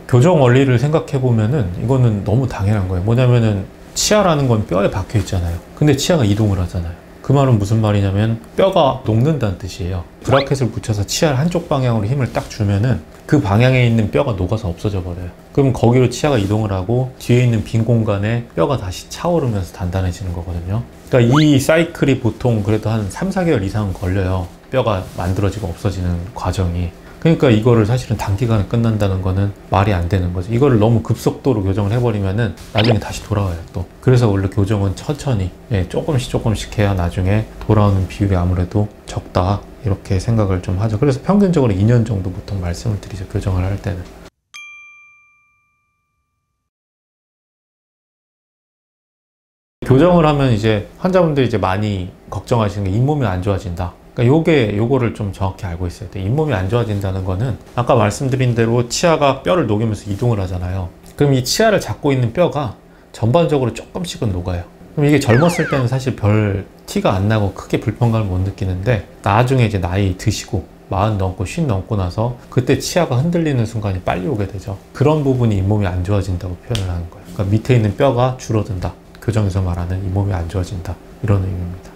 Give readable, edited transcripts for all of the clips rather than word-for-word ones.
교정 원리를 생각해 보면은 이거는 너무 당연한 거예요. 뭐냐면은 치아라는 건 뼈에 박혀 있잖아요. 근데 치아가 이동을 하잖아요. 그 말은 무슨 말이냐면 뼈가 녹는다는 뜻이에요. 브라켓을 붙여서 치아를 한쪽 방향으로 힘을 딱 주면은 그 방향에 있는 뼈가 녹아서 없어져 버려요. 그럼 거기로 치아가 이동을 하고 뒤에 있는 빈 공간에 뼈가 다시 차오르면서 단단해지는 거거든요. 그러니까 이 사이클이 보통 그래도 한 3, 4개월 이상은 걸려요. 뼈가 만들어지고 없어지는 과정이. 그러니까 이거를 사실은 단기간에 끝난다는 거는 말이 안 되는 거죠. 이거를 너무 급속도로 교정을 해버리면은 나중에 다시 돌아와요 또. 그래서 원래 교정은 천천히 조금씩 해야 나중에 돌아오는 비율이 아무래도 적다 이렇게 생각을 좀 하죠. 그래서 평균적으로 2년 정도 보통 말씀을 드리죠, 교정을 할 때는. 교정을 하면 이제 환자분들이 이제 많이 걱정하시는 게 잇몸이 안 좋아진다. 그러니까 요거를 좀 정확히 알고 있어야 돼. 잇몸이 안 좋아진다는 거는 아까 말씀드린 대로 치아가 뼈를 녹이면서 이동을 하잖아요. 그럼 이 치아를 잡고 있는 뼈가 전반적으로 조금씩은 녹아요. 그럼 이게 젊었을 때는 사실 별 티가 안 나고 크게 불편감을 못 느끼는데 나중에 이제 나이 드시고 40 넘고 50 넘고 나서 그때 치아가 흔들리는 순간이 빨리 오게 되죠. 그런 부분이 잇몸이 안 좋아진다고 표현을 하는 거예요. 그러니까 밑에 있는 뼈가 줄어든다. 교정에서 말하는 잇몸이 안 좋아진다. 이런 의미입니다.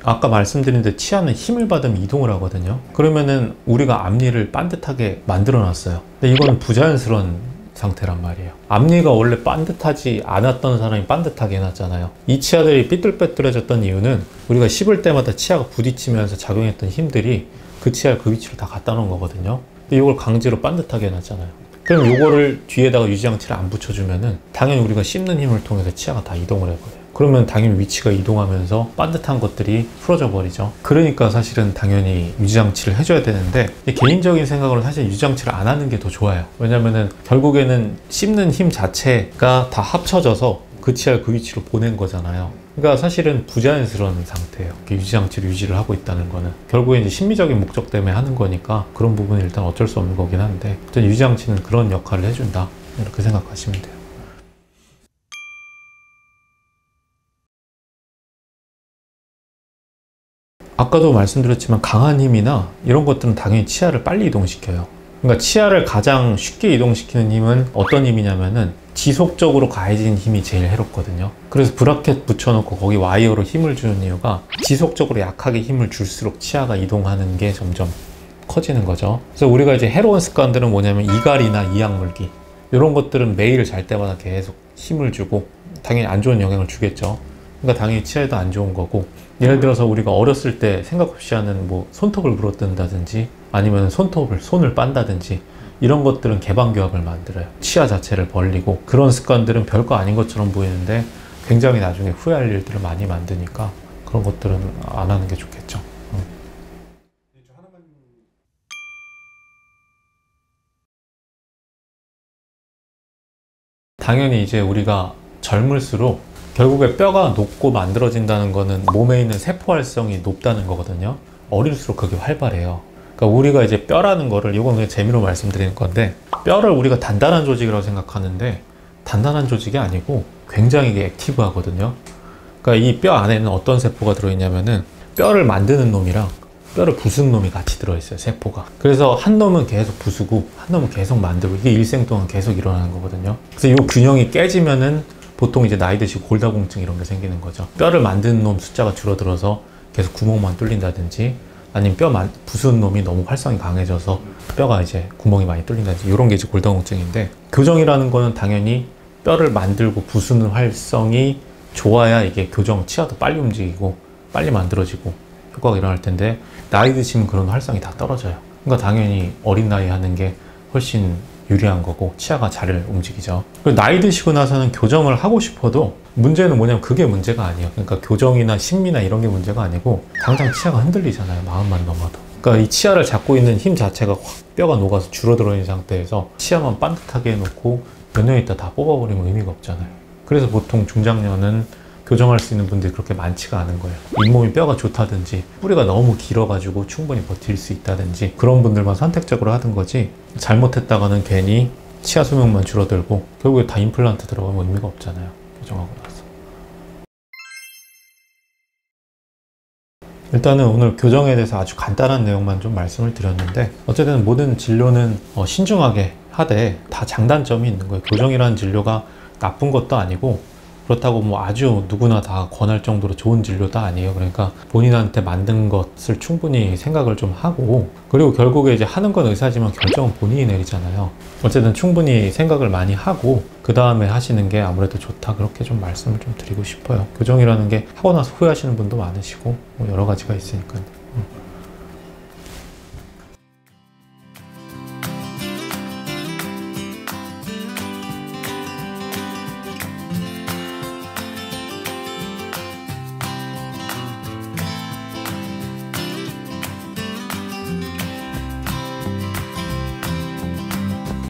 아까 말씀드린 데 치아는 힘을 받으면 이동을 하거든요. 그러면은 우리가 앞니를 반듯하게 만들어 놨어요. 근데 이거는 부자연스러운 상태란 말이에요. 앞니가 원래 반듯하지 않았던 사람이 반듯하게 해놨잖아요. 이 치아들이 삐뚤빼뚤해졌던 이유는 우리가 씹을 때마다 치아가 부딪히면서 작용했던 힘들이 그 치아를 그 위치로 다 갖다 놓은 거거든요. 근데 이걸 강제로 반듯하게 해놨잖아요. 그럼 이거를 뒤에다가 유지장치를 안 붙여주면은 당연히 우리가 씹는 힘을 통해서 치아가 다 이동을 해버려요. 그러면 당연히 위치가 이동하면서 반듯한 것들이 풀어져 버리죠. 그러니까 사실은 당연히 유지장치를 해줘야 되는데 개인적인 생각으로 사실 유지장치를 안 하는 게 더 좋아요. 왜냐면은 결국에는 씹는 힘 자체가 다 합쳐져서 그 치아를 그 위치로 보낸 거잖아요. 그러니까 사실은 부자연스러운 상태예요. 유지장치를 유지를 하고 있다는 거는 결국에 이제 심리적인 목적 때문에 하는 거니까 그런 부분은 일단 어쩔 수 없는 거긴 한데 유지장치는 그런 역할을 해준다 이렇게 생각하시면 돼요. 아까도 말씀드렸지만 강한 힘이나 이런 것들은 당연히 치아를 빨리 이동시켜요. 그러니까 치아를 가장 쉽게 이동시키는 힘은 어떤 힘이냐면은 지속적으로 가해진 힘이 제일 해롭거든요. 그래서 브라켓 붙여놓고 거기 와이어로 힘을 주는 이유가 지속적으로 약하게 힘을 줄수록 치아가 이동하는 게 점점 커지는 거죠. 그래서 우리가 이제 해로운 습관들은 뭐냐면 이갈이나 이악 물기 이런 것들은 매일 잘 때마다 계속 힘을 주고 당연히 안 좋은 영향을 주겠죠. 그러니까 당연히 치아에도 안 좋은 거고, 예를 들어서 우리가 어렸을 때 생각 없이 하는 뭐 손톱을 물어뜯는다든지 아니면 손을 빤다든지 이런 것들은 개방교합을 만들어요. 치아 자체를 벌리고, 그런 습관들은 별거 아닌 것처럼 보이는데 굉장히 나중에 후회할 일들을 많이 만드니까 그런 것들은 안 하는 게 좋겠죠. 당연히 이제 우리가 젊을수록 결국에 뼈가 높고 만들어진다는 거는 몸에 있는 세포 활성이 높다는 거거든요. 어릴수록 그게 활발해요. 그러니까 우리가 이제 뼈라는 거를, 이건 그냥 재미로 말씀드리는 건데, 뼈를 우리가 단단한 조직이라고 생각하는데 단단한 조직이 아니고 굉장히 이게 액티브하거든요. 그러니까 이 뼈 안에는 어떤 세포가 들어있냐면은 뼈를 만드는 놈이랑 뼈를 부수는 놈이 같이 들어있어요, 세포가. 그래서 한 놈은 계속 부수고 한 놈은 계속 만들고, 이게 일생 동안 계속 일어나는 거거든요. 그래서 이 균형이 깨지면은 보통 이제 나이 드시고 골다공증 이런 게 생기는 거죠. 뼈를 만드는 놈 숫자가 줄어들어서 계속 구멍만 뚫린다든지, 아니면 부수는 놈이 너무 활성이 강해져서 뼈가 이제 구멍이 많이 뚫린다든지, 이런 게 이제 골다공증인데, 교정이라는 거는 당연히 뼈를 만들고 부수는 활성이 좋아야 이게 치아도 빨리 움직이고 빨리 만들어지고 효과가 일어날 텐데, 나이 드시면 그런 활성이 다 떨어져요. 그러니까 당연히 어린 나이에 하는 게 훨씬 유리한 거고 치아가 잘 움직이죠. 그리고 나이 드시고 나서는 교정을 하고 싶어도 문제는 뭐냐면 그게 문제가 아니에요. 그러니까 교정이나 심미나 이런 게 문제가 아니고 당장 치아가 흔들리잖아요, 마음만 넘어도. 그러니까 이 치아를 잡고 있는 힘 자체가 확 뼈가 녹아서 줄어들어 있는 상태에서 치아만 반듯하게 해놓고 몇 년 있다 다 뽑아버리면 의미가 없잖아요. 그래서 보통 중장년은 교정할 수 있는 분들이 그렇게 많지가 않은 거예요. 잇몸이 뼈가 좋다든지 뿌리가 너무 길어가지고 충분히 버틸 수 있다든지 그런 분들만 선택적으로 하던 거지, 잘못했다가는 괜히 치아 수명만 줄어들고 결국에 다 임플란트 들어가면 의미가 없잖아요, 교정하고 나서. 일단은 오늘 교정에 대해서 아주 간단한 내용만 좀 말씀을 드렸는데, 어쨌든 모든 진료는 신중하게 하되 다 장단점이 있는 거예요. 교정이라는 진료가 나쁜 것도 아니고, 그렇다고 뭐 아주 누구나 다 권할 정도로 좋은 진료도 아니에요. 그러니까 본인한테 만든 것을 충분히 생각을 좀 하고, 그리고 결국에 이제 하는 건 의사지만 결정은 본인이 내리잖아요. 어쨌든 충분히 생각을 많이 하고 그 다음에 하시는 게 아무래도 좋다, 그렇게 좀 말씀을 좀 드리고 싶어요. 교정이라는 게 하고 나서 후회하시는 분도 많으시고 뭐 여러 가지가 있으니까요.